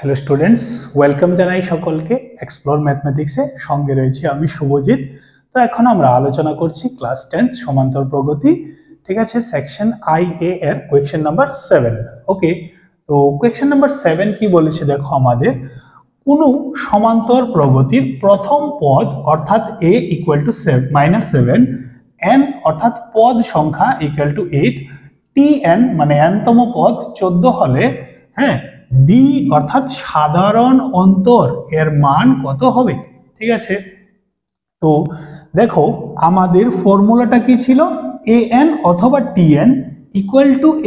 Hello students, welcome জানাই সকলকে explore ম্যাথমেটিক্সে। সঙ্গে রয়েছি আমি শুভজিৎ। তো এখন আমরা আলোচনা করছি ক্লাস 10 সমান্তর প্রগতি, ঠিক আছে, সেকশন IA এর কোয়েশ্চেন নাম্বার 7। ওকে, তো কোয়েশ্চেন নাম্বার 7 কি বলেছে দেখো, আমাদের কোন সমান্তর প্রগতির প্রথম পদ অর্থাৎ a = -7, n অর্থাৎ পদ সংখ্যা = 8, tn মানে nতম পদ 14 হলে, হ্যাঁ, d অর্থাৎ সাধারণ অন্তর এর মান কত হবে? ঠিক আছে, তো দেখো আমাদের ফর্মুলাটা কি ছিল? an অথবা tn =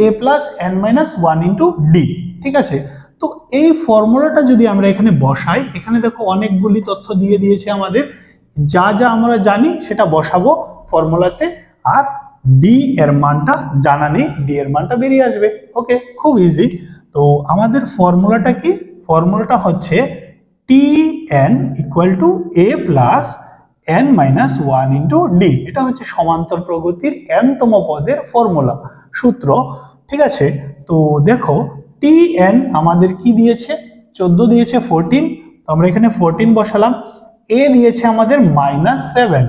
a + n - 1 × d। ঠিক আছে, তো এই ফর্মুলাটা যদি আমরা এখানে বসাই, এখানে দেখো অনেকগুলি তথ্য দিয়ে দিয়েছে আমাদের, যা যা আমরা জানি সেটা বসাবো ফর্মুলাতে, আর d এর মানটা জানা নেই, d এর মানটা বেরিয়ে আসবে। ওকে, খুব ইজি। তো আমাদের ফর্মুলাটা কি? ফর্মুলাটা হচ্ছে tn = a + n - 1 × d। এটা হচ্ছে সমান্তর প্রগতির nতম পদের ফর্মুলা, সূত্র। ঠিক আছে, তো দেখো tn আমাদের কি দিয়েছে? 14 দিয়েছে, 14, তো আমরা এখানে 14 বসালাম। a দিয়েছে আমাদের -7,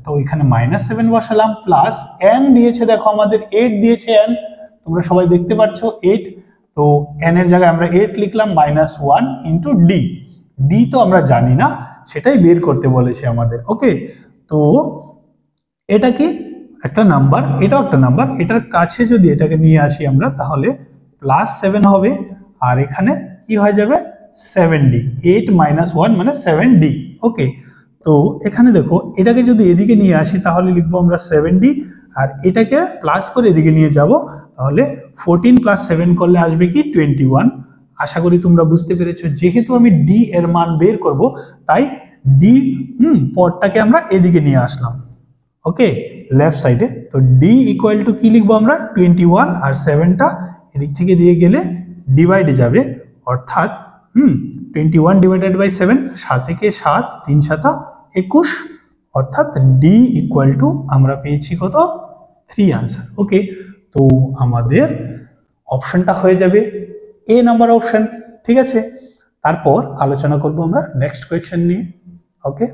তো এখানে -7 বসালাম, প্লাস n দিয়েছে, দেখো আমাদের 8 দিয়েছে n, তোমরা সবাই দেখতে পাচ্ছ 8, তো n এর জায়গায় আমরা 8 লিখলাম, -1 × d। d তো আমরা জানি না, সেটাই বের করতে বলেছে আমাদের। ওকে, তো এটা কি একটা নাম্বার, এটাও একটা নাম্বার, এটার কাছে যদি এটাকে নিয়ে আসি আমরা, তাহলে +7 হবে, আর এখানে কি হয়ে যাবে? 7d। 8 - 1 মানে 7d। ওকে, তো এখানে দেখো এটাকে যদি এদিকে নিয়ে আসি তাহলে লিখবো আমরা 7d, আর এটাকে প্লাস করে এদিকে নিয়ে যাব, তাহলে 14 + 7 করলে আসবে কি? 21। আশা করি তোমরা বুঝতে পেরেছো। যেহেতু আমি d এর মান বের করব, তাই d পদটাকে আমরা এদিকে নিয়ে আসলাম, ওকে, লেফট সাইডে। তো d = কি লিখবো আমরা? 21, আর 7টা এদিক থেকে দিয়ে গেলে ডিভাইডে যাবে, অর্থাৎ 21 / 7, 7 × 7, 3 × 7 21, অর্থাৎ d = আমরা পেয়েছি কত? 3 আনসার। ওকে, তো আমাদের অপশনটা হয়ে যাবে এ নাম্বার অপশন। ঠিক আছে, তারপর আলোচনা করব আমরা নেক্সট কোয়েশ্চেন নিয়ে। ওকে,